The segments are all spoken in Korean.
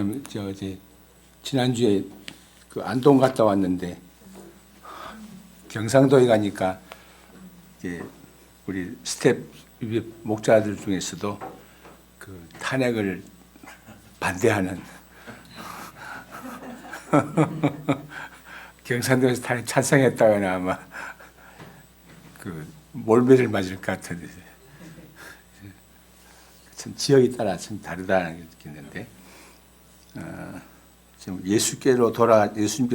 참, 지난주에 그 안동 갔다 왔는데, 경상도에 가니까, 이제 우리 스텝 목자들 중에서도 그 탄핵을 반대하는 경상도에서 탄핵 찬성했다거나 아마 그 몰매를 맞을 것 같은데, 참 지역에 따라 참 다르다는 게 느꼈는데, 지금 예수님께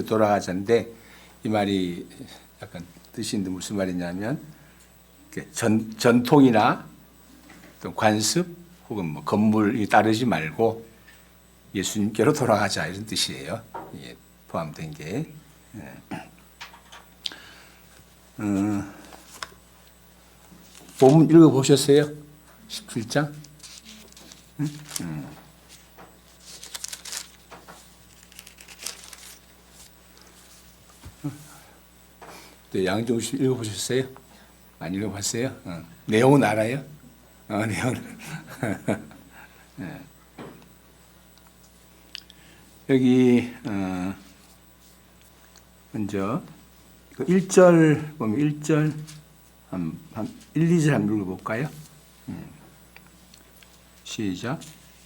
돌아가자는데, 이 말이 약간 뜻이 있는데 무슨 말이냐면, 전통이나 또 관습 혹은 뭐 건물이 따르지 말고 예수님께로 돌아가자 이런 뜻이에요. 예, 포함된 게. 본문 읽어보셨어요? 17장? 네, 양정우 씨 읽어보셨어요? 안 읽어봤어요? 내용은 알아요? 내용은. 네. 여기 먼저 1절 보면 1절 한 1, 2절 한번 읽어볼까요? 시작.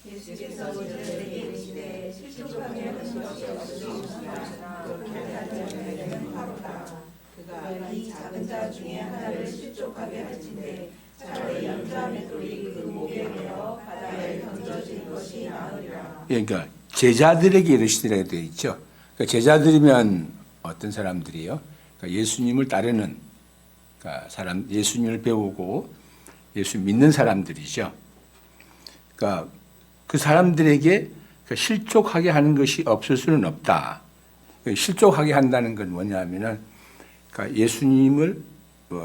예수께서 저들에게 이르시되 실족하게 하는 것이 없으시오나 그렇게 하는 자는 바로다. 그가 이 작은 자 중에 하나를 실족하게 할진대 차라리 연자 맷돌이 그 목에 매어 바다에 던져진 것이 나으리라. 그러니까 제자들에게 이르시더라 되어 있죠. 그러니까 제자들이면 어떤 사람들이요? 그러니까 예수님을 따르는 그러니까 예수님을 배우고 예수 믿는 사람들이죠. 그러니까 그 사람들에게 실족하게 하는 것이 없을 수는 없다. 실족하게 한다는 건 뭐냐면은 그러니까 예수님을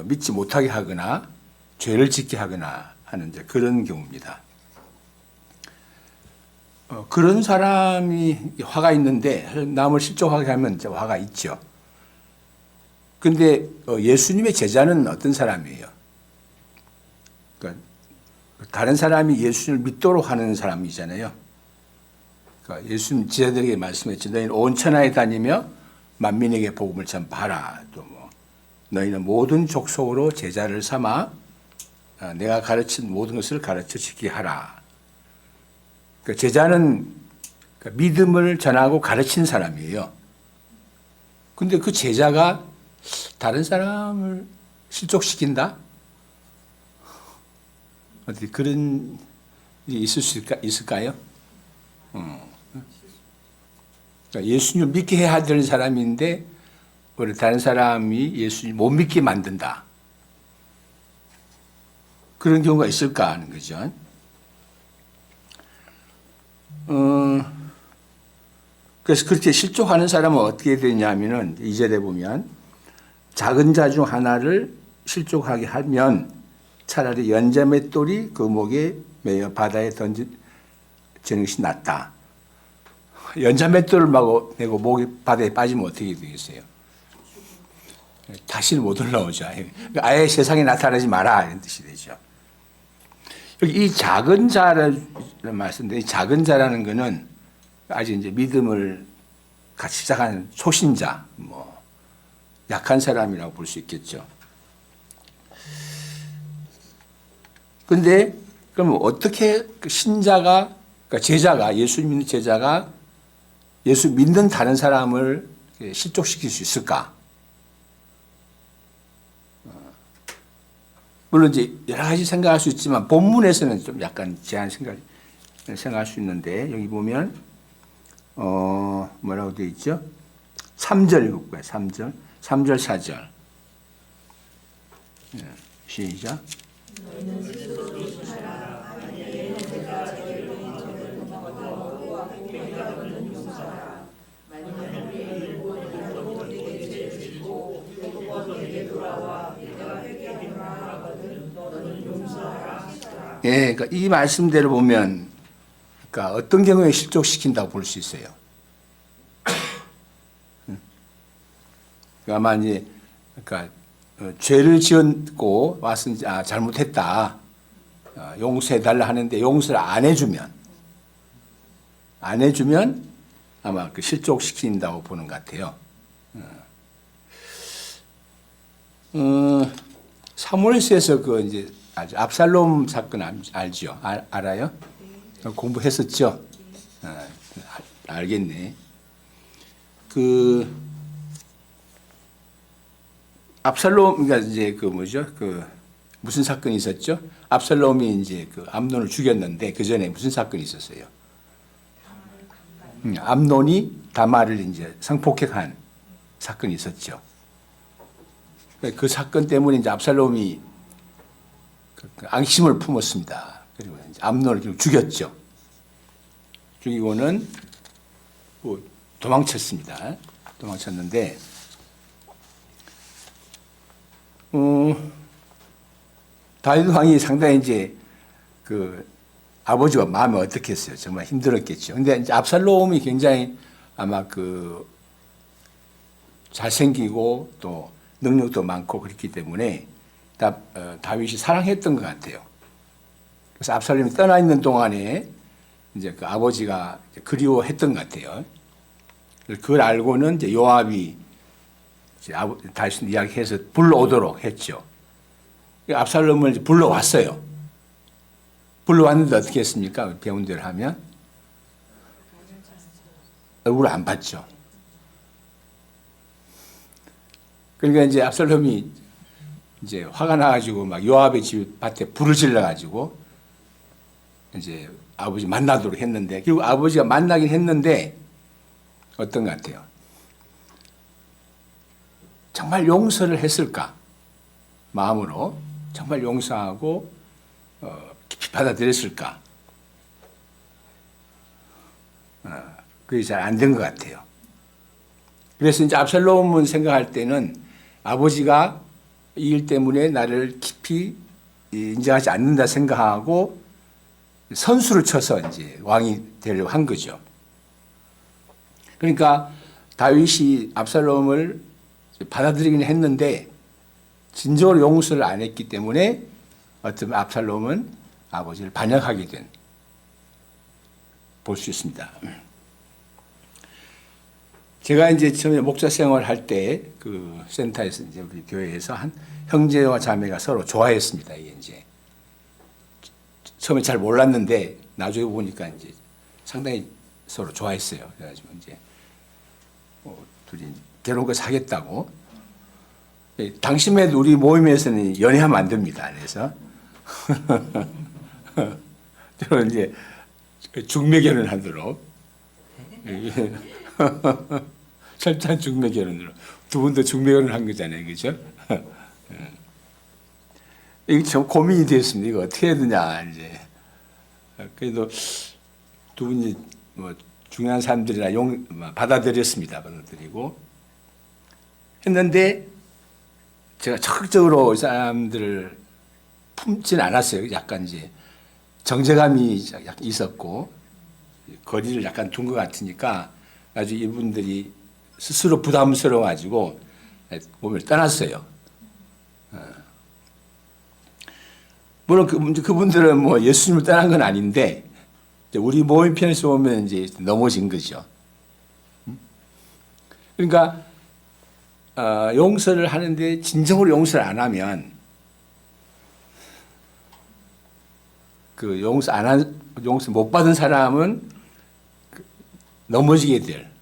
믿지 못하게 하거나 죄를 짓게 하거나 하는 그런 경우입니다. 그런 사람이 화가 있는데 남을 실족하게 하면 이제 화가 있죠. 근데 예수님의 제자는 어떤 사람이에요? 그러니까 다른 사람이 예수님을 믿도록 하는 사람이잖아요. 그러니까 예수님 제자들에게 말씀했죠. 너희는 온 천하에 다니며 만민에게 복음을 전파하라. 또 뭐 너희는 모든 족속으로 제자를 삼아 내가 가르친 모든 것을 가르쳐 지키게 하라. 그러니까 제자는 믿음을 전하고 가르친 사람이에요. 근데 그 제자가 다른 사람을 실족시킨다? 어떻게 그런 일이 있을 수 있을까요? 그러니까 예수님을 믿게 해야 되는 사람인데 우리 다른 사람이 예수님 못 믿게 만든다. 그런 경우가 있을까 하는 거죠. 그래서 그렇게 실족하는 사람은 어떻게 되냐면은 2절에 보면 작은 자 중 하나를 실족하게 하면 차라리 연자 맷돌이 그 목에 매어 바다에 던지는 것이 낫다. 연자 맷돌을 메고 목이 바다에 빠지면 어떻게 되겠어요? 다시는 못 올라오죠. 아예 세상에 나타나지 마라 이런 뜻이 되죠. 여기 이 작은 자라는 말씀인데 이 작은 자라는 것은 아직 이제 믿음을 같이 시작한 초신자, 뭐 약한 사람이라고 볼 수 있겠죠. 그런데 그럼 어떻게 그 신자가, 그러니까 제자가, 예수 믿는 제자가 예수 믿는 다른 사람을 실족시킬 수 있을까? 물론 이제 여러 가지 생각할 수 있지만 본문에서는 좀 약간 제한 생각할 수 있는데 여기 보면 뭐라고 되어 있죠? 3절 읽을까요? 3절, 4절. 시작. 예, 그러니까 이 말씀대로 보면, 그러니까 어떤 경우에 실족시킨다고 볼 수 있어요. 그러니까 아마 이제, 그러니까 죄를 지었고 와서 이제 잘못했다, 용서해달라 하는데 용서를 안 해주면 안 해주면 아마 그 실족시킨다고 보는 것 같아요. 사무엘서에서 그 이제 아주 압살롬 사건 알죠? 알아요? 공부했었죠? 알겠네. 그 압살롬, 그러니까 이제 그 뭐죠? 그 무슨 사건이 있었죠? 압살롬이 이제 그 암논을 죽였는데 그 전에 무슨 사건이 있었어요? 암논이 다말을 이제 성폭행한 사건이 있었죠. 그 사건 때문에 이제 압살롬이 그 앙심을 품었습니다. 그리고 이제 암논을 죽였죠. 죽이고는 뭐 도망쳤습니다. 도망쳤는데, 다윗 왕이 상당히 이제 그 아버지가 마음이 어떻겠어요? 정말 힘들었겠죠. 근데 이제 압살롬이 굉장히 아마 그 잘생기고 또 능력도 많고 그렇기 때문에 다윗이 사랑했던 것 같아요. 그래서 압살롬이 떠나 있는 동안에 이제 그 아버지가 그리워했던 것 같아요. 그걸 알고는 이제 요압이 이제 다윗 이야기해서 불러오도록 했죠. 압살롬을 이제 불러왔어요. 불러왔는데 어떻게 했습니까? 배운 대로 하면 얼굴을 안 봤죠. 그러니까 이제 압살롬이 이제 화가 나가지고 막 요압의 집 밭에 불을 질러가지고 이제 아버지 만나도록 했는데, 결국 아버지가 만나긴 했는데 어떤 것 같아요? 정말 용서를 했을까? 마음으로 정말 용서하고 깊이 받아들였을까? 그게 잘 안 된 것 같아요. 그래서 이제 압살롬은 생각할 때는 아버지가 이 일 때문에 나를 깊이 인정하지 않는다 생각하고 선수를 쳐서 이제 왕이 되려고 한 거죠. 그러니까 다윗이 압살롬을 받아들이긴 했는데 진정으로 용서를 안 했기 때문에 어떤 압살롬은 아버지를 반역하게 된, 볼 수 있습니다. 제가 이제 처음에 목사 생활 할 때 그 센터에서 이제 우리 교회에서 한 형제와 자매가 서로 좋아했습니다. 이게 이제 처음에 잘 몰랐는데 나중에 보니까 이제 상당히 서로 좋아했어요. 그래가지고 이제 둘이 결혼을 사겠다고. 당시에 우리 모임에서는 연애하면 안 됩니다. 그래서 저는 이제 중매결혼 하도록 철저한 중매결혼으로 두 분도 중매결혼 한 거잖아요, 그죠? 이게 좀 고민이 됐습니다. 이거 어떻게 해야 되냐 이제. 그래도 두 분이 뭐 중요한 사람들이라 받아들였습니다. 받아들이고 했는데 제가 적극적으로 이 사람들을 품지는 않았어요. 약간 이제 정제감이 있었고 거리를 약간 둔 것 같으니까 아주 이분들이 스스로 부담스러워가지고 몸을 떠났어요. 물론 그분들은 뭐 예수님을 떠난 건 아닌데 우리 모임 편에서 보면 이제 넘어진 거죠. 그러니까 용서를 하는데 진정으로 용서를 안 하면 그 용서 못 받은 사람은 넘어지게 될.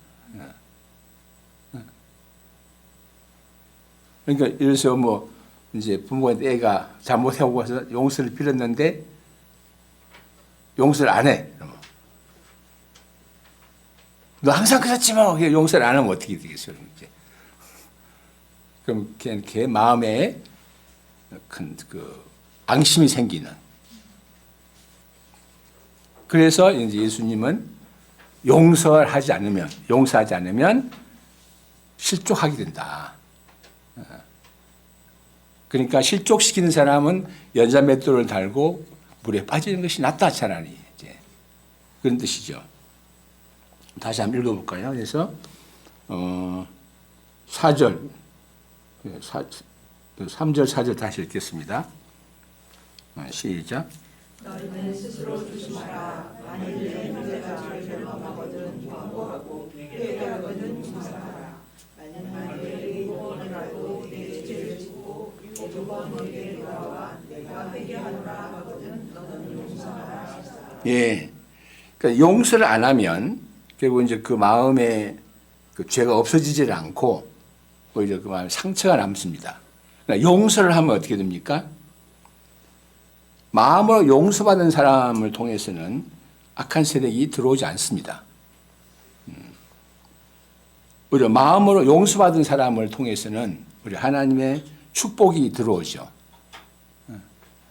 그러니까 예를 들어서 뭐 이제 부모가 애가 잘못하고 해서 용서를 빌었는데 용서를 안 해. 너 항상 그랬지 뭐. 용서를 안 하면 어떻게 되겠어요? 이제. 그럼 걔 마음에 큰 그 앙심이 생기는. 그래서 이제 예수님은 용서하지 않으면 실족하게 된다. 그러니까 실족시키는 사람은 연자맷돌을 달고 물에 빠지는 것이 낫다 차라리 이제 그런 뜻이죠. 다시 한번 읽어볼까요? 그래서 4절, 3절, 4절 다시 읽겠습니다. 시작. 너희는 스스로 조심하라. 만일 내 형제가 너를 변명하거든 경고하고 회개하거든 조심하라. 만일 내 의원이라도 내 죄를 짓고 일곱 번 내게 돌아와 내가 회개하노라 하거든 너는 용서하라. 예. 그러니까 용서를 안 하면 결국 이제 그 마음에 그 죄가 없어지질 않고 오히려 그 마음에 상처가 남습니다. 그러니까 용서를 하면 어떻게 됩니까? 마음으로 용서받은 사람을 통해서는 악한 세력이 들어오지 않습니다. 오히려 마음으로 용서받은 사람을 통해서는 우리 하나님의 축복이 들어오죠.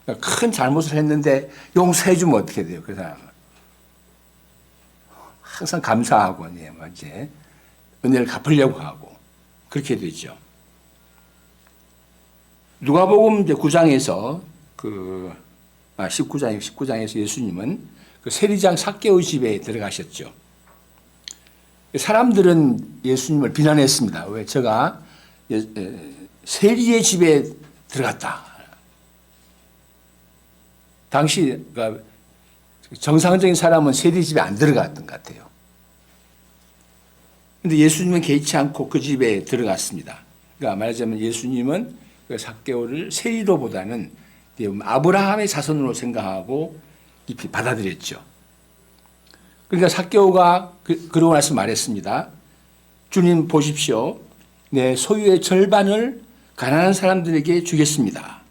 그러니까 큰 잘못을 했는데 용서해 주면 어떻게 돼요? 그 사람은 항상 감사하고 이제 은혜를 갚으려고 하고 그렇게 되죠. 누가복음 이제 9장에서 19장에서 예수님은 그 세리장 삭개오 집에 들어가셨죠. 사람들은 예수님을 비난했습니다. 왜 저가 세리의 집에 들어갔다. 당시 그러니까 정상적인 사람은 세리 집에 안 들어갔던 것 같아요. 그런데 예수님은 개의치 않고 그 집에 들어갔습니다. 그러니까 말하자면 예수님은 그 삭개오를 세리로보다는 아브라함의 자손으로 생각하고 깊이 받아들였죠. 그러니까 삭개오가 그러고 나서 말했습니다. 주님 보십시오. 내 소유의 절반을 가난한 사람들에게 주겠습니다.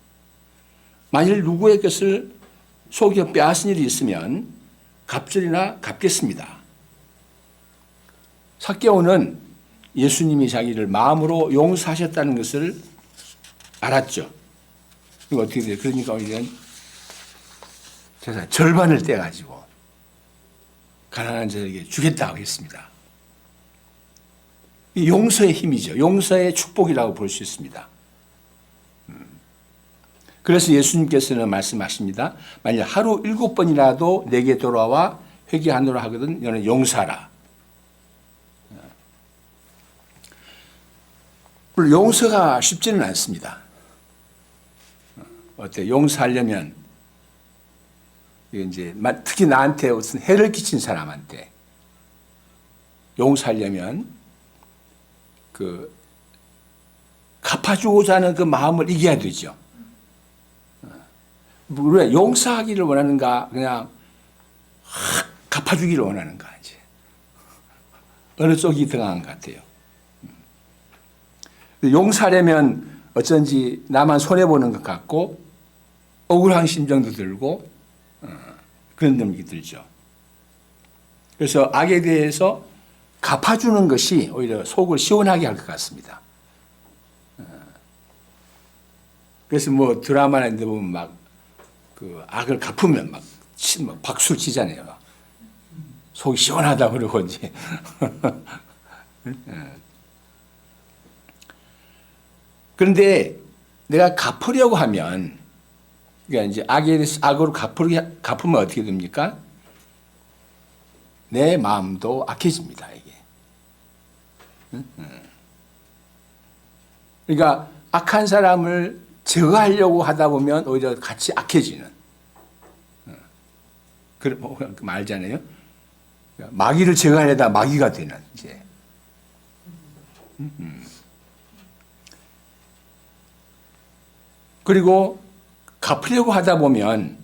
만일 누구의 것을 속여 빼앗은 일이 있으면 갑절이나 갚겠습니다. 삭개오는 예수님이 자기를 마음으로 용서하셨다는 것을 알았죠. 이거 어떻게 돼요? 그러니까 우리는 절반을 떼가지고 가난한 자에게 주겠다고 했습니다. 이 용서의 힘이죠. 용서의 축복이라고 볼 수 있습니다. 그래서 예수님께서는 말씀하십니다. 만약 하루 7번이라도 내게 돌아와 회개하노라 하거든 너는 용서하라. 물론 용서가 쉽지는 않습니다. 어때? 용서하려면 이제 특히 나한테 무슨 해를 끼친 사람한테 용서하려면 그 갚아주고자 하는 그 마음을 이겨야 되죠. 왜 용서하기를 원하는가? 그냥 갚아주기를 원하는가? 이제 어느 쪽이 등한 것 같아요. 용서하려면 어쩐지 나만 손해 보는 것 같고 억울한 심정도 들고 그런 느낌이 들죠. 그래서 악에 대해서 갚아주는 것이 오히려 속을 시원하게 할 것 같습니다. 그래서 뭐 드라마나 이런 데 보면 막 그 악을 갚으면 막 박수 치잖아요. 속이 시원하다 그러고 이제. 그런데 내가 갚으려고 하면, 그러니까 이제 악에 대해서 악으로 갚으면 어떻게 됩니까? 내 마음도 악해집니다, 이게. 그러니까 악한 사람을 제거하려고 하다 보면 오히려 같이 악해지는. 그런 말잖아요. 마귀를 제거하려다 마귀가 되는, 이제. 그리고 갚으려고 하다 보면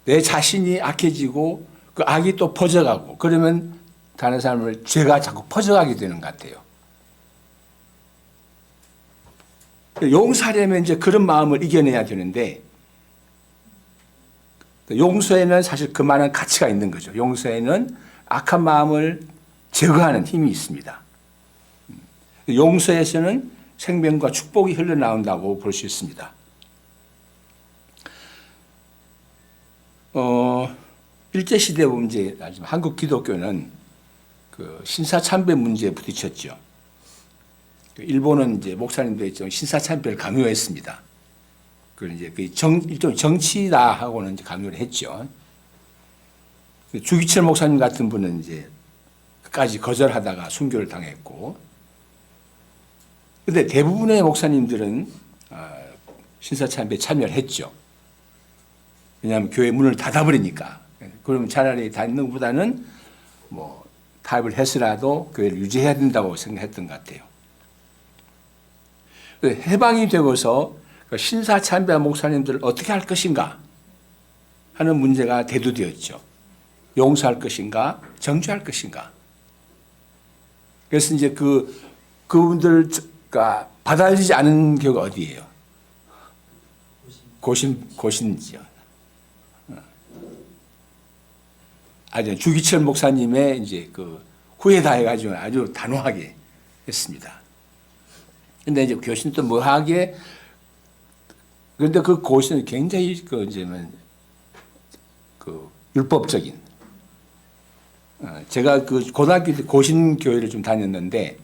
내 자신이 악해지고 그 악이 또 퍼져가고 그러면 다른 사람을 죄가 자꾸 퍼져가게 되는 것 같아요. 용서하려면 이제 그런 마음을 이겨내야 되는데 용서에는 사실 그만한 가치가 있는 거죠. 용서에는 악한 마음을 제거하는 힘이 있습니다. 용서에서는 생명과 축복이 흘러나온다고 볼 수 있습니다. 일제시대 보면 이제 한국 기독교는 그 신사참배 문제에 부딪혔죠. 일본은 이제 목사님들이 좀 신사참배를 강요했습니다. 그 이제 그 일종 정치다 하고는 이제 강요를 했죠. 주기철 목사님 같은 분은 이제 끝까지 거절하다가 순교를 당했고, 그런데 대부분의 목사님들은 신사참배에 참여를 했죠. 왜냐하면 교회 문을 닫아버리니까. 그럼 차라리 닫는 것보다는 뭐 타협을 해서라도 교회를 유지해야 된다고 생각했던 것 같아요. 해방이 되고서 신사참배 목사님들을 어떻게 할 것인가 하는 문제가 대두되었죠. 용서할 것인가, 정죄할 것인가. 그래서 이제 그분들가 받아들이지 않은 교회가 어디예요? 고신지요. 아주 주기철 목사님의 이제 그 후회다 해가지고 아주 단호하게 했습니다. 근데 이제 교신도 뭐하게, 그런데 그 고신은 굉장히 그 율법적인. 제가 그 고등학교 때 고신교회를 좀 다녔는데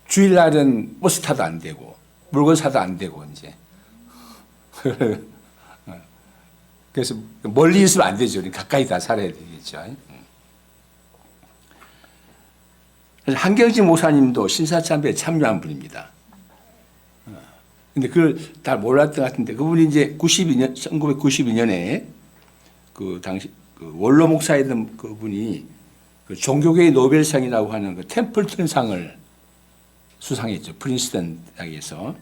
주일날은 버스 타도 안 되고 물건 사도 안 되고 이제. 그래서 멀리 있으면 안 되죠. 가까이 다 살아야 되겠죠. 한경진 목사님도 신사참배에 참여한 분입니다. 근데 그걸 잘 몰랐던 것 같은데 그분이 이제 1992년에 그 당시 그 원로 목사였던 그분이 그 종교계의 노벨상이라고 하는 그 템플턴상을 수상했죠. 프린스턴 대학에서.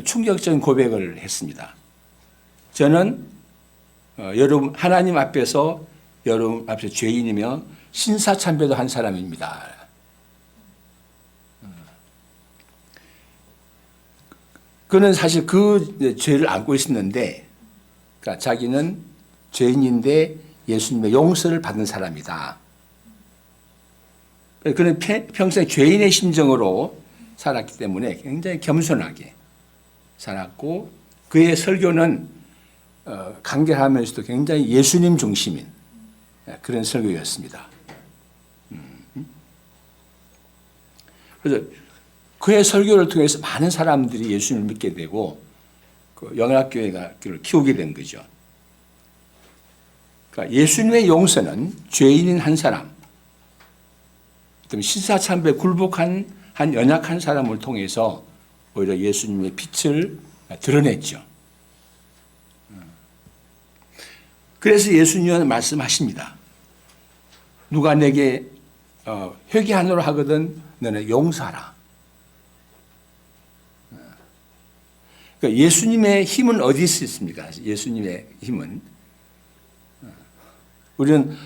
충격적인 고백을 했습니다. 저는 여러분 하나님 앞에서 여러분 앞에서 죄인이며 신사참배도 한 사람입니다. 그는 사실 그 죄를 안고 있었는데, 그러니까 자기는 죄인인데 예수님의 용서를 받은 사람이다. 그는 평생 죄인의 심정으로 살았기 때문에 굉장히 겸손하게 살았고, 그의 설교는 간결하면서도 굉장히 예수님 중심인 그런 설교였습니다. 그래서 그의 설교를 통해서 많은 사람들이 예수님을 믿게 되고 그 영락교회가 그를 키우게 된 거죠. 그러니까 예수님의 용서는 죄인인 한 사람, 신사참배에 굴복한 한 연약한 사람을 통해서 오히려 예수님의 빛을 드러냈죠. 그래서 예수님은 말씀하십니다. 누가 내게 회개하노라 하거든 너는 용서하라. 그러니까 예수님의 힘은 어디 있습니까? 예수님의 힘은 우리는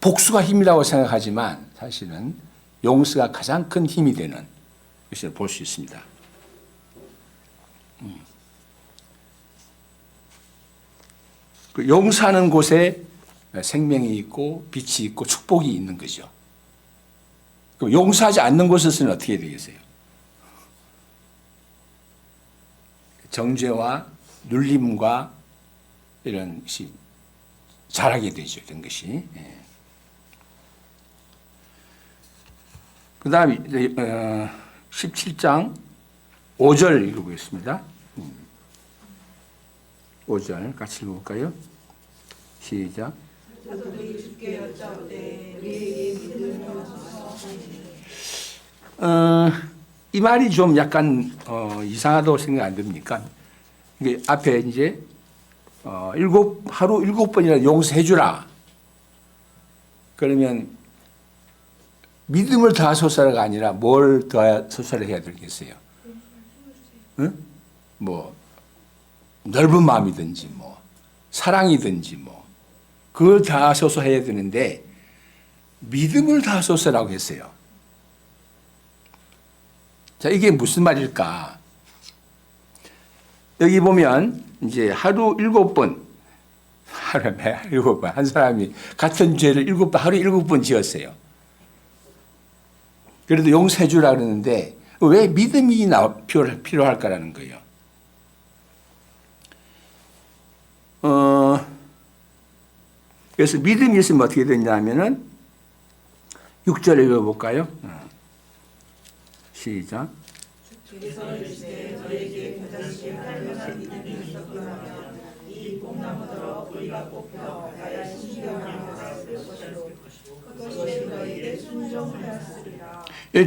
복수가 힘이라고 생각하지만 사실은 용서가 가장 큰 힘이 되는 것을 볼 수 있습니다. 그 용서하는 곳에 생명이 있고 빛이 있고 축복이 있는 거죠. 그럼 용서하지 않는 곳에서는 어떻게 되겠어요? 정죄와 눌림과 이런 것이 자라게 되죠. 이런 것이. 그 다음에 17장 5절 읽어보겠습니다. 5절 같이 읽어볼까요? 시작. 이 말이 좀 약간 이상하다고 생각 안 듭니까? 이게 앞에 이제 하루 7번이나 용서해 주라. 그러면 믿음을 더하소서가 아니라 뭘 더하소서를 해야 되겠어요? 응? 뭐 넓은 마음이든지 뭐 사랑이든지 뭐 그걸 더하소서 해야 되는데 믿음을 더하소서라고 했어요. 자, 이게 무슨 말일까? 여기 보면 이제 하루 7번, 하루에 7번 한 사람이 같은 죄를 하루 7번 지었어요. 그래도 용서해 주라 그러는데 왜 믿음이 필요할까라는 거예요. 그래서 믿음이 있으면 어떻게 되냐면은 6절 읽어볼까요? 시작.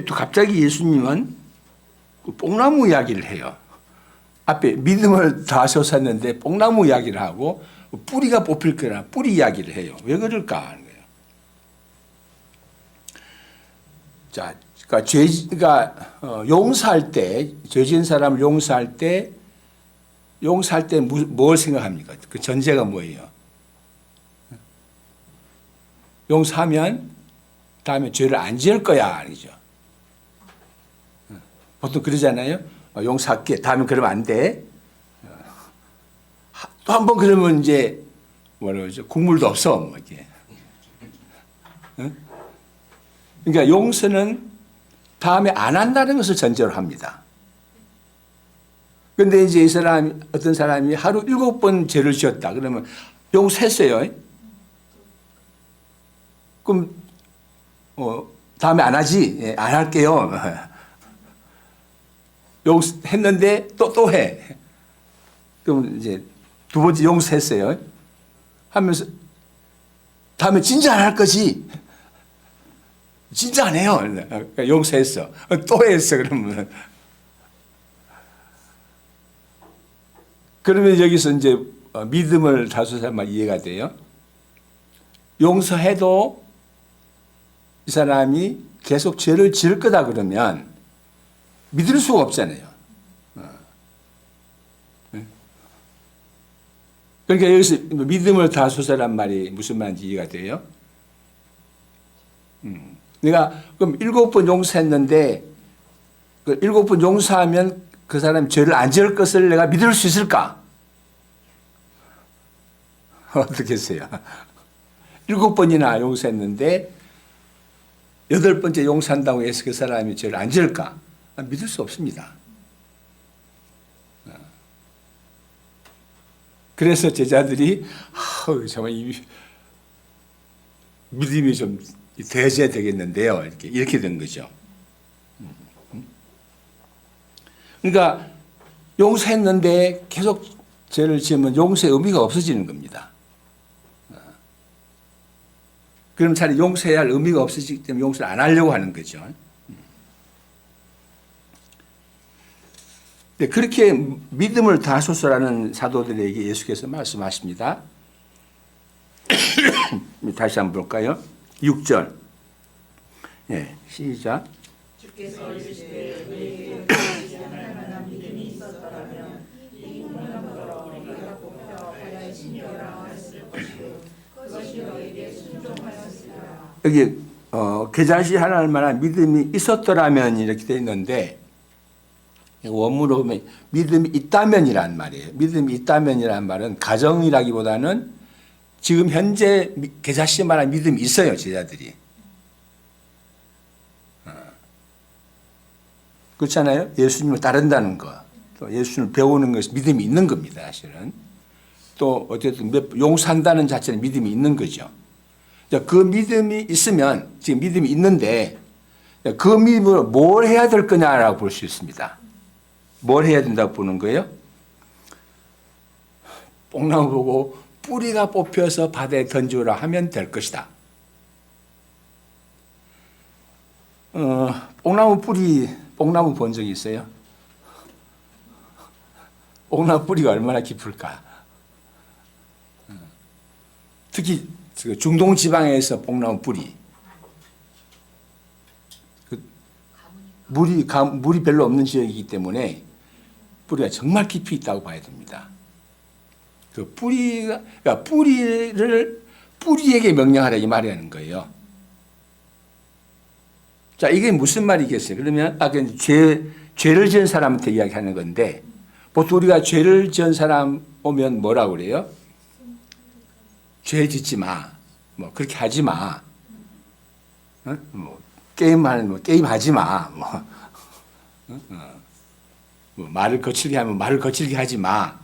또 갑자기 예수님은 뽕나무 이야기를 해요. 앞에 믿음을 다 솟았는데 뽕나무 이야기를 하고 뿌리가 뽑힐 거라 뿌리 이야기를 해요. 왜 그럴까 하는 거예요. 자, 그러니까 용서할 때, 죄 지은 사람을 용서할 때 뭘 생각합니까? 그 전제가 뭐예요? 용서하면 다음에 죄를 안 지을 거야 아니죠. 보통 그러잖아요. 용서할게. 다음에 그러면 안 돼. 또 한 번 그러면 이제 뭐라고 그러죠? 국물도 없어. 뭐 이게. 그러니까 용서는 다음에 안 한다는 것을 전제로 합니다. 그런데 이제 이 사람, 어떤 사람이 하루 7번 죄를 지었다. 그러면 용서했어요. 그럼, 다음에 안 하지? 예, 안 할게요. 용서했는데 또 해. 그럼 이제 두 번째 용서했어요. 하면서 다음에 진짜 안 할 거지? 진짜 안 해요. 그러니까 용서했어. 또 했어. 그러면 여기서 이제 믿음을 다소사만 이해가 돼요. 용서해도 이 사람이 계속 죄를 지을 거다 그러면 믿을 수가 없잖아요. 그러니까 여기서 믿음을 다소사란 말이 무슨 말인지 이해가 돼요. 내가 그럼 7번 용서했는데 그 7번 용서하면 그 사람이 죄를 안 지을 것을 내가 믿을 수 있을까? 어떻게 했어요? 7번이나 용서했는데 8번째 용서한다고 해서 그 사람이 죄를 안 지을까? 믿을 수 없습니다. 그래서 제자들이 정말 이 믿음이 좀 대해야 되겠는데요. 이렇게 된 거죠. 그러니까 용서했는데 계속 죄를 지으면 용서의 의미가 없어지는 겁니다. 그럼 차라리 용서해야 할 의미가 없어지기 때문에 용서를 안 하려고 하는 거죠. 네, 그렇게 믿음을 다소서라는 사도들에게 예수께서 말씀하십니다. 다시 한번 볼까요? 6절. 네, 시작. 주께서 이르시되 너희에게 할 만한 믿음이 있었더라면 이 공명으로 우리가 뽑혀 바다에 신겨라 했을 것이요 그것이 너희에게 순종하였으리라. 여기 겨자씨 하나 할 만한 믿음이 있었더라면 이렇게 되어 있는데 원문으로 보면 믿음이 있다면이란 말이에요. 믿음이 있다면이란 말은 가정이라기보다는 지금 현재 겨자씨 말한 믿음이 있어요. 제자들이. 그렇잖아요. 예수님을 따른다는 거, 또 예수님을 배우는 것이 믿음이 있는 겁니다. 사실은. 또 어쨌든 용서한다는 자체는 믿음이 있는 거죠. 그 믿음이 있으면 지금 믿음이 있는데 그 믿음으로 뭘 해야 될 거냐라고 볼 수 있습니다. 뭘 해야 된다고 보는 거예요? 뽕나무 보고 뿌리가 뽑혀서 바다에 던지라 하면 될 것이다. 뽕나무 본 적이 있어요? 뽕나무 뿌리가 얼마나 깊을까? 특히 중동 지방에서 뽕나무 뿌리. 물이 별로 없는 지역이기 때문에 뿌리가 정말 깊이 있다고 봐야 됩니다. 그 그러니까 뿌리에게 명령하라 이 말이라는 거예요. 자, 이게 무슨 말이겠어요? 그러면 죄를 지은 사람한테 이야기하는 건데 보통 우리가 죄를 지은 사람 오면 뭐라고 그래요? 죄 짓지 마. 뭐 그렇게 하지 마. 게임하지 마. 말을 거칠게 하면 말을 거칠게 하지 마.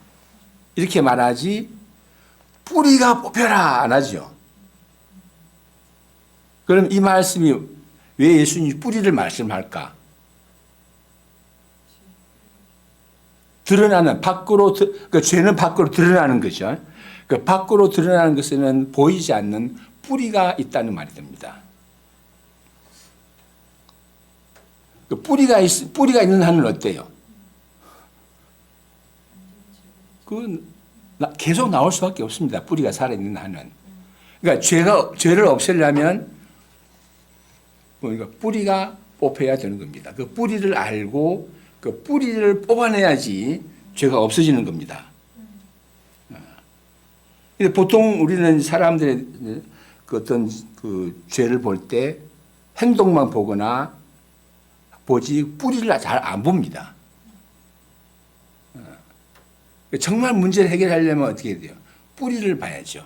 이렇게 말하지 뿌리가 뽑혀라 안 하죠. 그럼 이 말씀이 왜 예수님이 뿌리를 말씀할까? 드러나는 그 죄는 밖으로 드러나는 거죠. 그 밖으로 드러나는 것에는 보이지 않는 뿌리가 있다는 말이 됩니다. 그 뿌리가 있는 한은 어때요? 계속 나올 수밖에 없습니다. 뿌리가 살아있는 한은. 그러니까 죄를 없애려면 그러니까 뿌리가 뽑혀야 되는 겁니다. 그 뿌리를 알고 그 뿌리를 뽑아내야지 죄가 없어지는 겁니다. 근데 보통 우리는 사람들의 그 어떤 그 죄를 볼 때 행동만 보거나 보지 뿌리를 잘 안 봅니다. 정말 문제를 해결하려면 어떻게 해야 돼요? 뿌리를 봐야죠.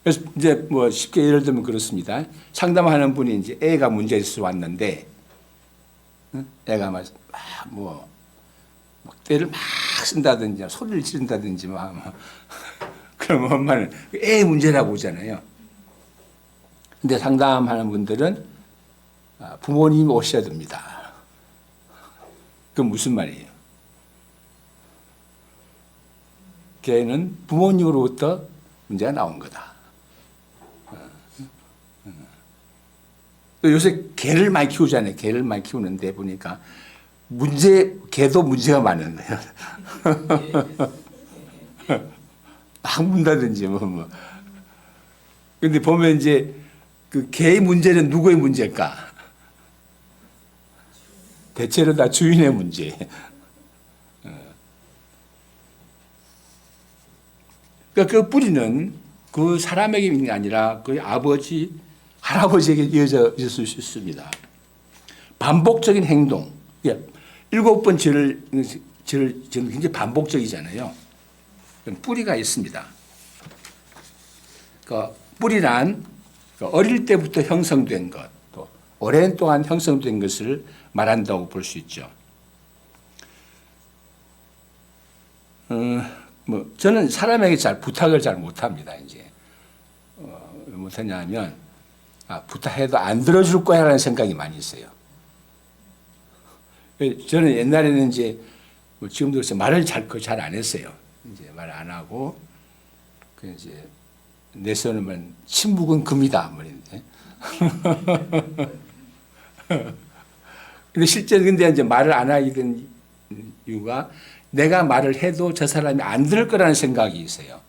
그래서 이제 뭐 쉽게 예를 들면 그렇습니다. 상담하는 분이 이제 애가 문제 있어 왔는데, 애가 막 때를 막 쓴다든지 소리를 지른다든지 그러면 엄마는 애 문제라고 보잖아요. 근데 상담하는 분들은 부모님이 오셔야 됩니다. 그건 무슨 말이에요? 걔는 부모님으로부터 문제가 나온 거다. 또 요새 개를 많이 키우잖아요. 개를 많이 키우는데 보니까 개도 문제가 많은 거예요. 막 문다든지 근데 보면 이제 그 개의 문제는 누구의 문제일까? 대체로 다 주인의 문제. 그러니까 그 뿌리는 그 사람에게 있는 게 아니라 그 아버지, 할아버지에게 이어져 있을 수 있습니다. 반복적인 행동. 7번 죄를 굉장히 반복적이잖아요. 뿌리가 있습니다. 그 뿌리란 어릴 때부터 형성된 것, 또 오랜 동안 형성된 것을 말한다고 볼 수 있죠. 저는 사람에게 부탁을 잘 못합니다. 이제 못하냐면 부탁해도 안 들어줄 거야라는 생각이 많이 있어요. 저는 옛날에는 이제 지금도 그래서 말을 잘 안 했어요. 이제 말 안 하고 이제 내 손은 침묵은 금이다 말인데. 근데 실제로 이제 말을 안 하게 된 이유가 내가 말을 해도 저 사람이 안 들을 거라는 생각이 있어요.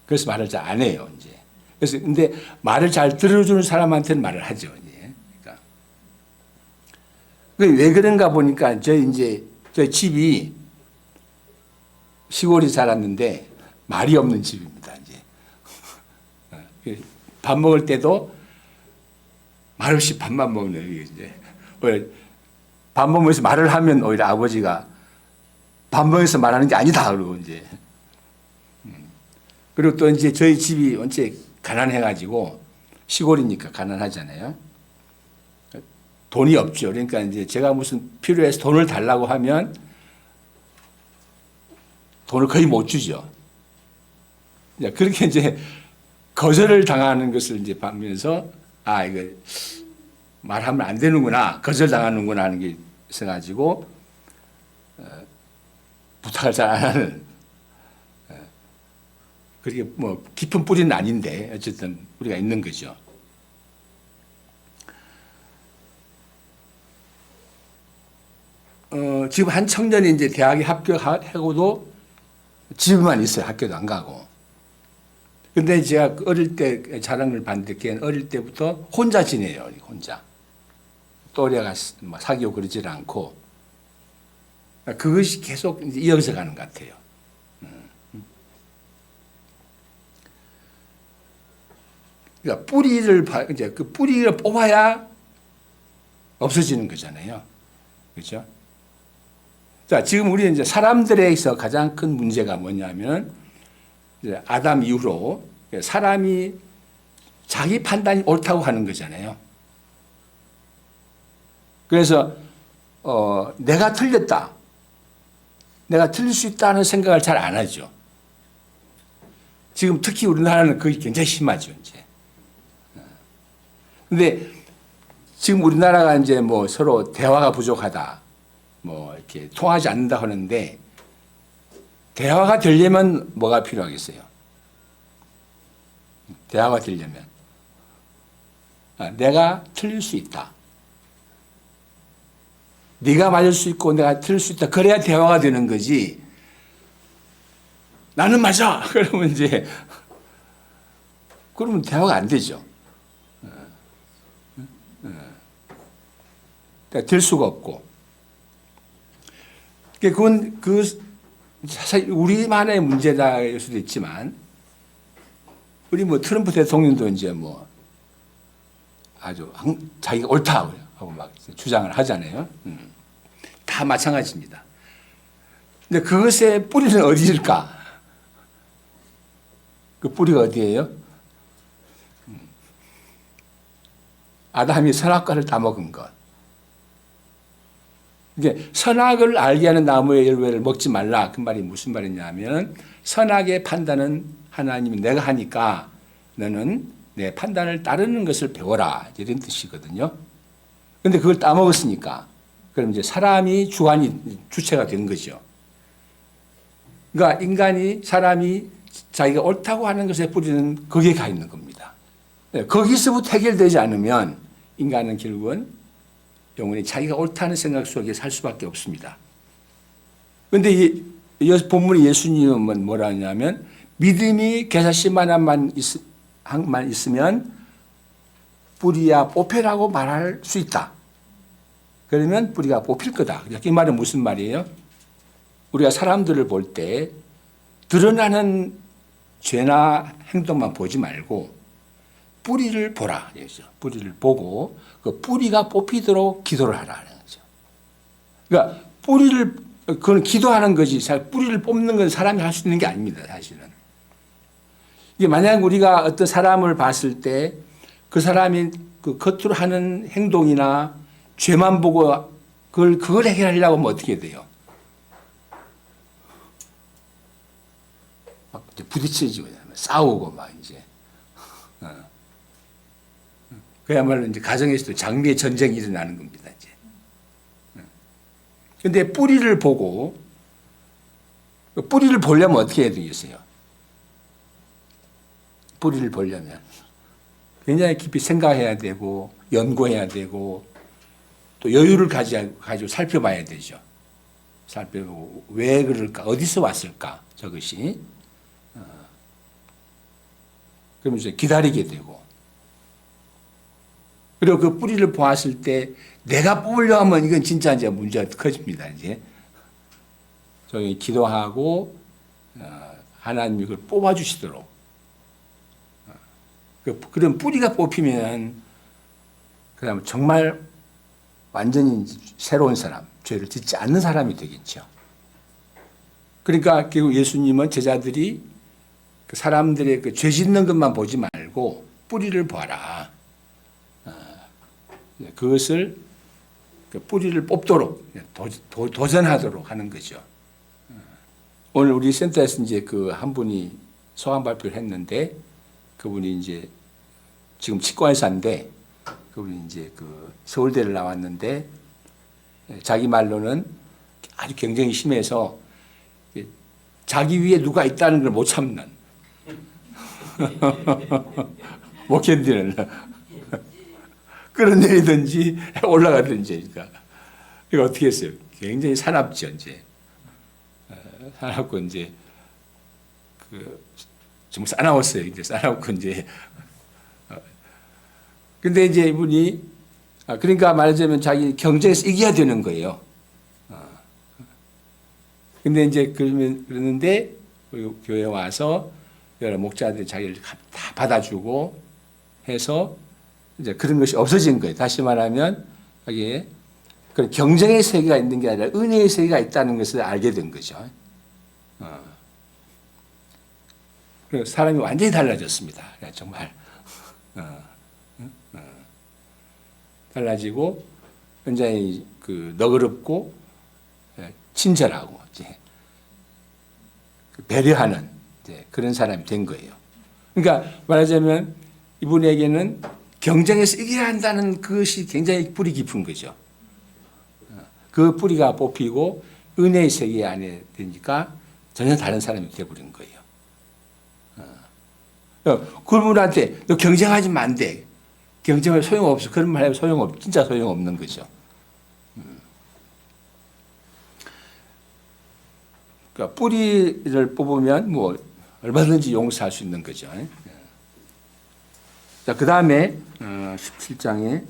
그래서 말을 잘 안 해요, 이제. 그래서 근데 말을 잘 들어주는 사람한테는 말을 하죠, 이제. 그러니까 왜 그런가 보니까 저희 집이 시골에 살았는데 말이 없는 집입니다, 이제. 밥 먹을 때도 말없이 밥만 먹는 이제. 밥 먹으면서 말을 하면 오히려 아버지가 밥 먹으면서 말하는 게 아니다 그러고 이제. 그리고 또 이제 저희 집이 원체 가난해가지고 시골이니까 가난하잖아요. 돈이 없죠. 그러니까 이제 제가 무슨 필요해서 돈을 달라고 하면 돈을 거의 못 주죠. 그렇게 이제 거절을 당하는 것을 이제 보면서 이거 말하면 안 되는구나, 거절당하는구나 하는 게 있어가지고 부탁을 잘 안 하는. 그렇게 깊은 뿌리는 아닌데 어쨌든 우리가 있는 거죠. 지금 한 청년이 이제 대학에 합격하고도 집에만 있어요. 학교도 안 가고. 근데 제가 어릴 때 자랑을 봤는데 걔는 어릴 때부터 혼자 지내요. 혼자. 또래가 사귀고 그러질 않고. 그것이 계속 이제 이어서 가는 것 같아요. 그러니까 그 뿌리를 뽑아야 없어지는 거잖아요. 그렇죠? 자, 지금 우리는 이제 사람들에서 가장 큰 문제가 뭐냐면 이제 아담 이후로 사람이 자기 판단이 옳다고 하는 거잖아요. 그래서 내가 틀렸다. 내가 틀릴 수 있다는 생각을 잘 안 하죠. 지금 특히 우리나라는 그게 굉장히 심하죠, 이제. 근데 지금 우리나라가 이제 서로 대화가 부족하다. 이렇게 통하지 않는다 하는데 대화가 되려면 뭐가 필요하겠어요? 대화가 되려면 내가 틀릴 수 있다. 네가 맞을 수 있고 내가 틀릴 수 있다. 그래야 대화가 되는 거지. 나는 맞아. 그러면 이제 그러면 대화가 안 되죠. 될 수가 없고. 그건 사실 우리만의 문제다일 수도 있지만 우리 뭐 트럼프 대통령도 이제 뭐 아주 자기가 옳다 하고 막 주장을 하잖아요. 다 마찬가지입니다. 근데 그것의 뿌리는 어디일까? 그 뿌리가 어디예요? 아담이 선악과를 따먹은 것. 이게 선악을 알게 하는 나무의 열매를 먹지 말라. 그 말이 무슨 말이냐면 선악의 판단은 하나님이 내가 하니까 너는 내 판단을 따르는 것을 배워라. 이런 뜻이거든요. 그런데 그걸 따먹었으니까 그럼 이제 사람이 주체가 된 거죠. 그러니까 사람이 자기가 옳다고 하는 것에 뿌리는 거기에 가 있는 겁니다. 거기서부터 해결되지 않으면 인간은 결국은 영원히 자기가 옳다는 생각 속에 살 수밖에 없습니다. 그런데 이 본문의 예수님은 뭐라 하냐면 믿음이 겨자씨 하나만 있으면 뿌리야 뽑히라고 말할 수 있다. 그러면 뿌리가 뽑힐 거다. 이 말은 무슨 말이에요? 우리가 사람들을 볼 때 드러나는 죄나 행동만 보지 말고 뿌리를 보라. 뿌리를 보고 그 뿌리가 뽑히도록 기도를 하라는 거죠. 그러니까 그건 기도하는 거지. 뿌리를 뽑는 건 사람이 할 수 있는 게 아닙니다. 사실은. 이게 만약 우리가 어떤 사람을 봤을 때 그 사람이 그 겉으로 하는 행동이나 죄만 보고 그걸 해결하려고 하면 어떻게 돼요? 막 부딪히지, 싸우고 막 이제. 그야말로 이제 가정에서도 장미의 전쟁이 일어나는 겁니다, 이제. 근데 뿌리를 보고, 뿌리를 보려면 어떻게 해야 되겠어요? 뿌리를 보려면 굉장히 깊이 생각해야 되고, 연구해야 되고, 또 여유를 가지고 살펴봐야 되죠. 살펴보고, 왜 그럴까? 어디서 왔을까? 저것이. 그러면 이제 기다리게 되고, 그리고 그 뿌리를 보았을 때 내가 뽑으려 하면 이건 진짜 이제 문제가 커집니다. 이제 저희 기도하고 하나님이 그걸 뽑아주시도록. 그런 뿌리가 뽑히면 그다음 정말 완전히 새로운 사람, 죄를 짓지 않는 사람이 되겠죠. 그러니까 결국 예수님은 제자들이 그 사람들의 그 죄 짓는 것만 보지 말고 뿌리를 보아라. 그것을 뿌리를 뽑도록 도전하도록 하는 거죠. 오늘 우리 센터에서 이제 그 한 분이 소감 발표를 했는데 그분이 이제 지금 치과의사인데 그분이 이제 그 서울대를 나왔는데 자기 말로는 아주 경쟁이 심해서 자기 위에 누가 있다는 걸 못 참는 못 견디는 끌어내리든지 올라가든지. 그러니까 이거 어떻게 했어요? 굉장히 사납죠, 이제. 사납고, 이제, 좀 싸나웠어요. 이제 싸나웠고, 이제. 근데 이제 이분이, 그러니까 말하자면 자기 경쟁에서 이겨야 되는 거예요. 근데 이제 그러는데, 교회 와서 여러 목자들이 자기를 다 받아주고 해서 이제 그런 것이 없어진 거예요. 다시 말하면 여기에 경쟁의 세계가 있는 게 아니라 은혜의 세계가 있다는 것을 알게 된 거죠. 그래서 사람이 완전히 달라졌습니다. 정말 달라지고 굉장히 그 너그럽고 친절하고 이제 배려하는 이제 그런 사람이 된 거예요. 그러니까 말하자면 이분에게는 경쟁에서 이겨야 한다는 그것이 굉장히 뿌리 깊은 거죠. 그 뿌리가 뽑히고 은혜의 세계 안에 되니까 전혀 다른 사람이 되어버린 거예요. 그분한테 너 경쟁하지면 안 돼. 경쟁할 소용없어. 그런 말 하면 진짜 소용없는 거죠. 그러니까 뿌리를 뽑으면 뭐 얼마든지 용서할 수 있는 거죠. 자, 그 다음에 17장에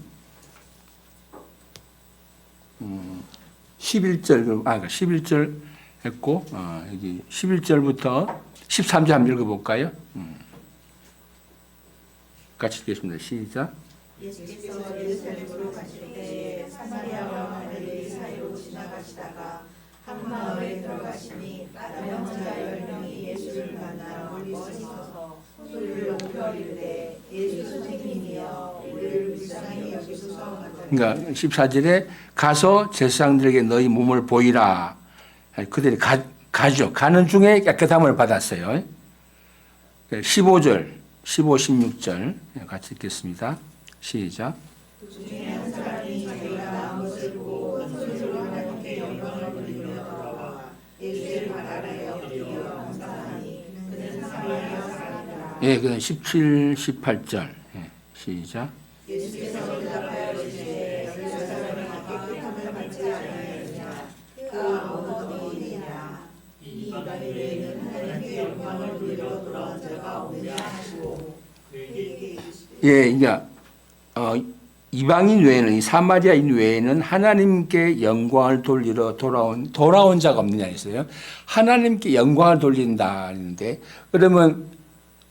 11절, 11절 했고, 여기 11절부터 13절 한번 읽어볼까요? 같이 읽겠습니다. 시작. 예수께서 예루살렘으로 가실 때 사마리아와 갈릴리 사이로 지나가시다가 한 마을에 들어가시니 남영자 10명이 예수를 만나 멀리 서서 소리를 높여 이르되 예수 선생님이여 우리를 불쌍히 여기소서 하더니 그러니까 14절에 가서 제사장들에게 너희 몸을 보이라. 그들이 가죠. 가는 중에 깨끗함을 받았어요. 15절, 15, 16절 같이 읽겠습니다. 시작. 중에 한 사람이 자기가 나온 것을 보고 손으로 하나님께 영광을 돌리며 돌아와 예수를 바라려 여기어 감사하니 그는 사마리아 사람이라. 예, 그 17, 18절 시작. 예수께서 대답하여 이르시되 열 사람이 깨끗함을 받지 아니하였느냐 그가 어디이냐 이 이방 외에는 하나님께 영광을 돌리러 돌아온 자가 없느냐 하시고 그에게 이르시되 예, 그러니까 이방인 외에는 이 사마리아인 외에는 하나님께 영광을 돌리러 돌아온 자가 없느냐 했어요. 하나님께 영광을 돌린다 했는데 그러면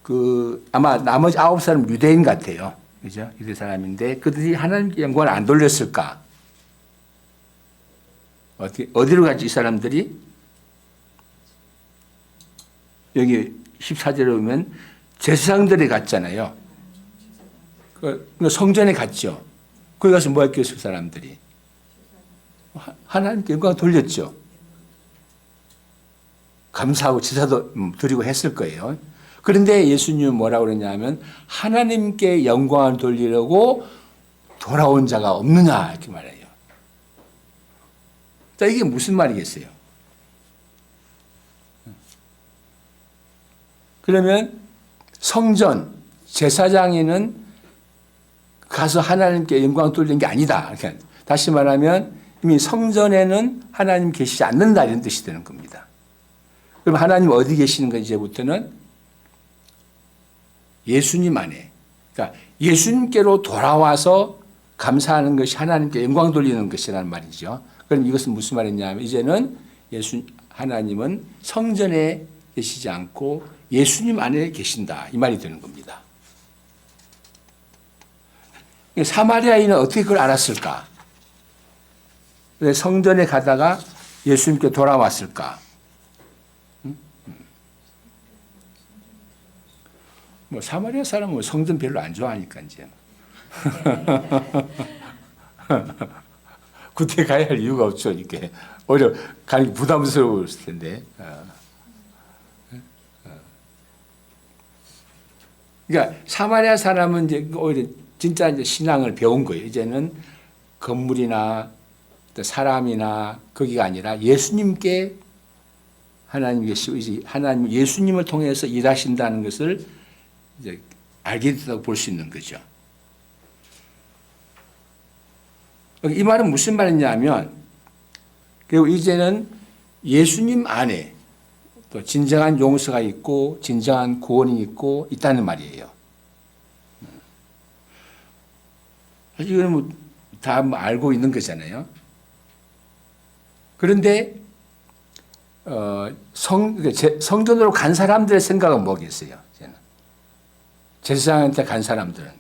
그 아마 나머지 9사람은 유대인 같아요. 그죠? 유대 사람인데 그들이 하나님께 영광을 안 돌렸을까? 어디로 갔지 이 사람들이? 여기 14절에 보면 제사장들이 갔잖아요. 성전에 갔죠. 거기 가서 뭐 했겠어요, 사람들이? 하나님께 영광을 돌렸죠. 감사하고 제사도 드리고 했을 거예요. 그런데 예수님은 뭐라고 그러냐면 하나님께 영광을 돌리려고 돌아온 자가 없느냐 이렇게 말해요. 자, 이게 무슨 말이겠어요? 그러면 성전, 제사장에는 가서 하나님께 영광 돌리는 게 아니다. 그러니까 다시 말하면 이미 성전에는 하나님 계시지 않는다 이런 뜻이 되는 겁니다. 그럼 하나님 어디 계시는 가 이제부터는 예수님 안에, 그러니까 예수님께로 돌아와서 감사하는 것이 하나님께 영광 돌리는 것이라는 말이죠. 그럼 이것은 무슨 말이냐면 이제는 하나님은 성전에 계시지 않고 예수님 안에 계신다 이 말이 되는 겁니다. 사마리아인은 어떻게 그걸 알았을까? 왜 성전에 가다가 예수님께 돌아왔을까? 뭐 사마리아 사람은 성전 별로 안 좋아하니까 이제 그때 가야 할 이유가 없죠. 이렇게 오히려 가기 부담스러울 텐데. 그러니까 사마리아 사람은 이제 오히려 진짜 이제 신앙을 배운 거예요. 이제는 건물이나 사람이나 거기가 아니라 예수님께 하나님 예수님을 통해서 일하신다는 것을 이제 알게 됐다고 볼 수 있는 거죠. 이 말은 무슨 말이냐면 그리고 이제는 예수님 안에 또 진정한 용서가 있고 진정한 구원이 있다는 말이에요. 사실 이거는 다 알고 있는 거잖아요. 그런데 성전으로 간 사람들의 생각은 뭐겠어요? 제사장한테 간 사람들은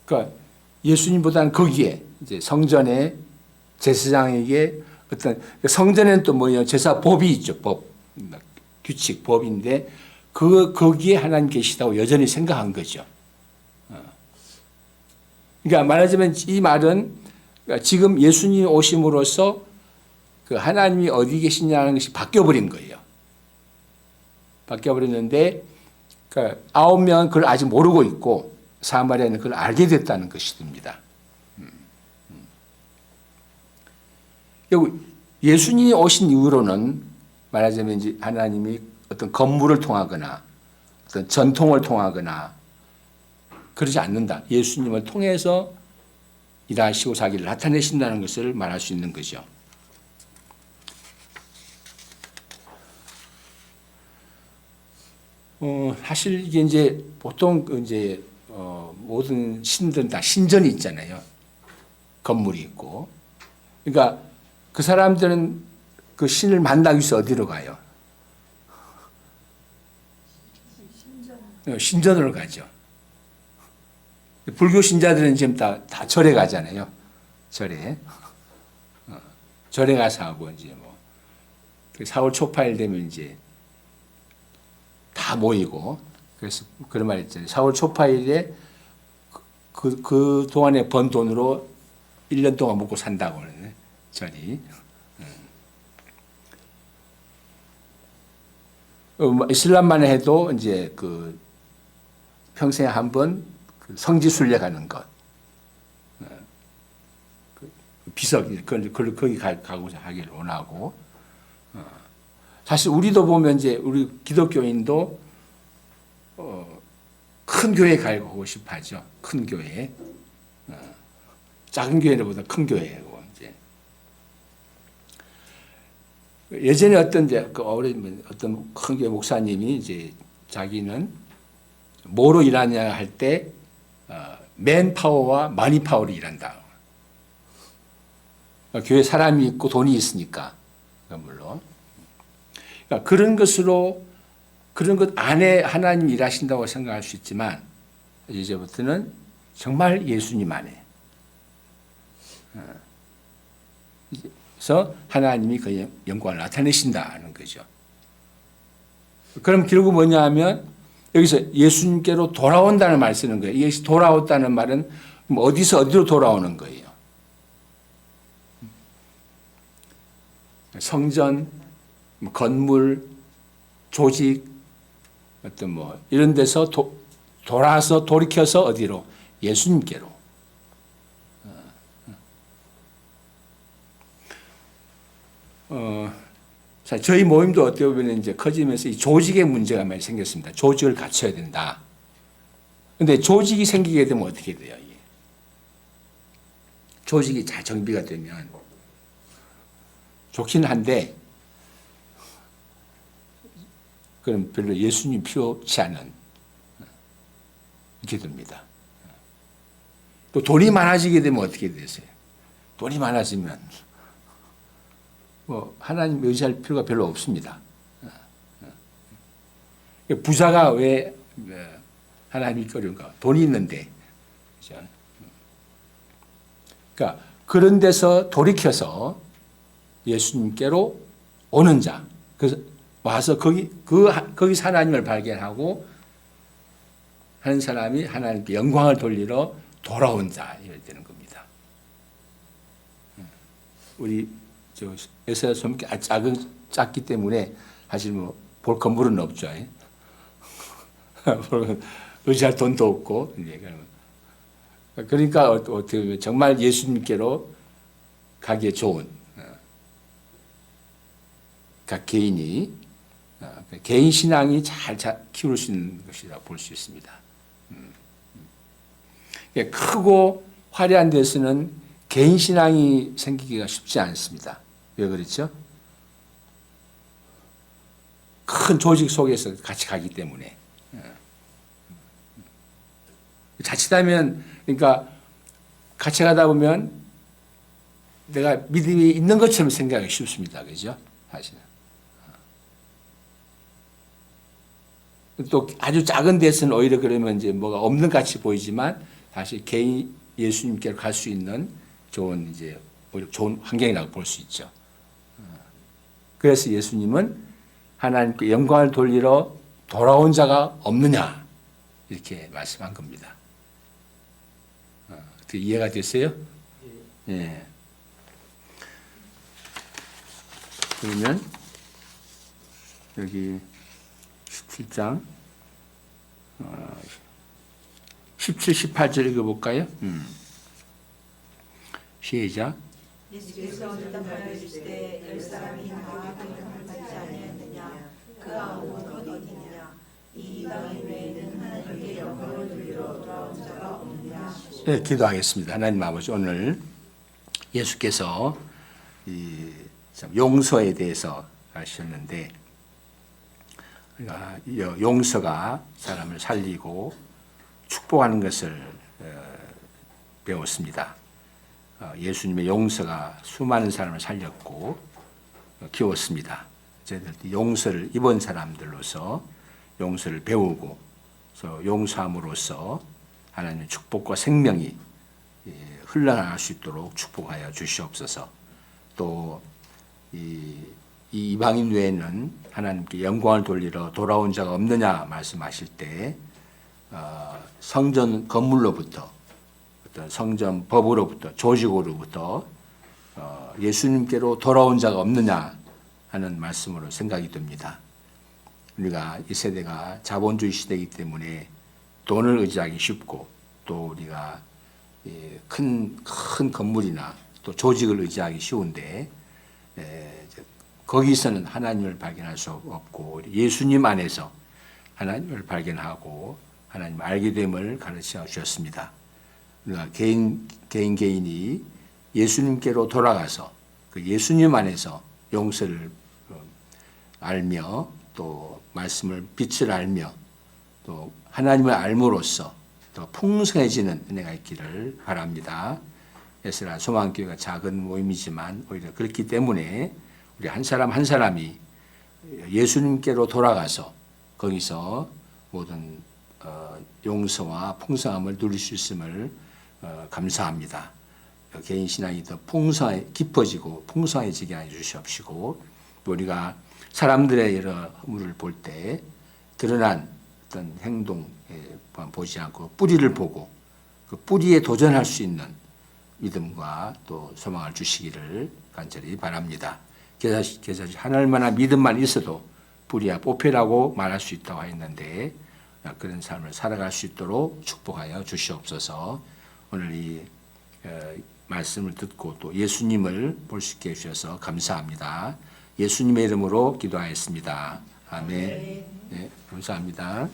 그러니까 예수님보다는 거기에 이제 성전에 제사장에게 어떤 성전에는 또 뭐예요? 제사법이 있죠. 법, 규칙, 법인데 거기에 하나님 계시다고 여전히 생각한 거죠. 그러니까 말하자면 이 말은 지금 예수님이 오심으로써 그 하나님이 어디 계시냐는 것이 바뀌어버린 거예요. 바뀌어버렸는데 그러니까 9명은 그걸 아직 모르고 있고 사마리아는 그걸 알게 됐다는 것이 됩니다. 예수님이 오신 이후로는 말하자면 이제 하나님이 어떤 건물을 통하거나 어떤 전통을 통하거나 그러지 않는다. 예수님을 통해서 일하시고 자기를 나타내신다는 것을 말할 수 있는 거죠. 사실 이게 이제 보통 이제 모든 신들은 다 신전이 있잖아요. 건물이 있고. 그러니까 그 사람들은 그 신을 만나기 위해서 어디로 가요? 신전으로 가죠. 불교 신자들은 지금 다 절에 가잖아요. 절에. 절에 가서 하고 이제 뭐 4월 초파일 되면 이제 다 모이고 그래서 그런 말 있잖아요. 4월 초파일에 그 동안에 번 돈으로 1년 동안 먹고 산다고 그러네. 절이. 이슬람만 해도 이제 그 평생에 한 번 성지 순례가는 것, 비석 거기 가고자 하기를 원하고, 사실 우리도 보면 이제 우리 기독교인도 큰 교회 가고 싶어하죠. 큰 교회, 작은 교회보다 큰 교회고 이제 예전에 어떤 큰 교회 목사님이 이제 자기는 뭐로 일하냐 할 때 맨파워와 마니파워로 일한다. 교회 사람이 있고 돈이 있으니까 물론 그러니까 그런 것으로 그런 것 안에 하나님 일하신다고 생각할 수 있지만 이제부터는 정말 예수님 안에 그래서 하나님이 그 영광을 나타내신다는 거죠. 그럼 결국 뭐냐 하면 여기서 예수님께로 돌아온다는 말을 쓰는 거예요. 이것이 돌아왔다는 말은 어디서 어디로 돌아오는 거예요. 성전, 건물, 조직, 어떤 뭐 이런 데서 돌아서 돌이켜서 어디로? 예수님께로. 저희 모임도 어떻게 보면 이제 커지면서 이 조직의 문제가 많이 생겼습니다. 조직을 갖춰야 된다. 근데 조직이 생기게 되면 어떻게 돼요? 이게? 조직이 잘 정비가 되면 좋긴 한데, 그럼 별로 예수님 필요치 않은, 이렇게 됩니다. 또 돈이 많아지게 되면 어떻게 되세요? 돈이 많아지면, 하나님 의지할 필요가 별로 없습니다. 부자가 왜 하나님이 꺼려운가? 돈이 있는데. 그렇죠? 그러니까 그런 데서 돌이켜서 예수님께로 오는 자. 그래서 와서 거기서 하나님을 발견하고 하는 사람이 하나님께 영광을 돌리러 돌아온 자. 이럴 때는 겁니다. 우리 에스라 좀 작기 때문에 사실 뭐 볼 건물은 없죠. 의지할 돈도 없고. 그러니까 어떻게 보면 정말 예수님께로 가기에 좋은 각 개인이 개인 신앙이 잘 키울 수 있는 것이라 볼 수 있습니다. 크고 화려한 데서는 개인 신앙이 생기기가 쉽지 않습니다. 왜 그렇죠? 큰 조직 속에서 같이 가기 때문에. 자칫하면, 그러니까 같이 가다 보면 내가 믿음이 있는 것처럼 생각하기 쉽습니다. 그죠? 사실은. 또 아주 작은 데서는 오히려 그러면 이제 뭐가 없는 같이 보이지만 사실 개인 예수님께로 갈 수 있는 좋은 이제 오히려 좋은 환경이라고 볼 수 있죠. 그래서 예수님은 하나님께 영광을 돌리러 돌아온 자가 없느냐 이렇게 말씀한 겁니다. 어떻게 이해가 됐어요? 예. 그러면 여기 17장 17, 18절 읽어볼까요? 시작. 예수께서 대답하여 주시되 10사람이 다 동행을 받지 아니하였느냐 그 아홉은 어디 있느냐 이 이방인 외에는 네, 기도하겠습니다. 하나님 아버지, 오늘 예수께서 이 용서에 대해서 하셨는데, 우리가 용서가 사람을 살리고 축복하는 것을 배웠습니다. 예수님의 용서가 수많은 사람을 살렸고 키웠습니다. 저희들 용서를 입은 사람들로서 용서를 배우고 용서함으로써 하나님의 축복과 생명이 흘러나갈 수 있도록 축복하여 주시옵소서. 또 이 이방인 외에는 하나님께 영광을 돌리러 돌아온 자가 없느냐 말씀하실 때 성전 건물로부터 어떤 성전 법으로부터 조직으로부터 예수님께로 돌아온 자가 없느냐 하는 말씀으로 생각이 듭니다. 우리가 이 세대가 자본주의 시대이기 때문에 돈을 의지하기 쉽고, 또 우리가 큰 건물이나 또 조직을 의지하기 쉬운데, 거기서는 하나님을 발견할 수 없고 예수님 안에서 하나님을 발견하고 하나님을 알게 됨을 가르쳐 주셨습니다. 우리가 개인이 예수님께로 돌아가서 그 예수님 안에서 용서를 알며, 또 말씀을 빛을 알며, 또 하나님을 알므로써 더 풍성해지는 은혜가 있기를 바랍니다. 에스라 소망교회가 작은 모임이지만 오히려 그렇기 때문에 우리 한 사람 한 사람이 예수님께로 돌아가서 거기서 모든 용서와 풍성함을 누릴 수 있음을 감사합니다. 개인 신앙이 더 깊어지고 풍성해지게 해 주시옵시고, 우리가 사람들의 여러 허물을 볼 때 드러난 어떤 행동만 보지 않고 뿌리를 보고 그 뿌리에 도전할 수 있는 믿음과 또 소망을 주시기를 간절히 바랍니다. 계속 하늘만한 믿음만 있어도 뿌리야 뽑히라고 말할 수 있다고 했는데, 그런 삶을 살아갈 수 있도록 축복하여 주시옵소서. 오늘 이 말씀을 듣고 또 예수님을 볼 수 있게 해주셔서 감사합니다. 예수님의 이름으로 기도하였습니다. 아멘. 네, 감사합니다.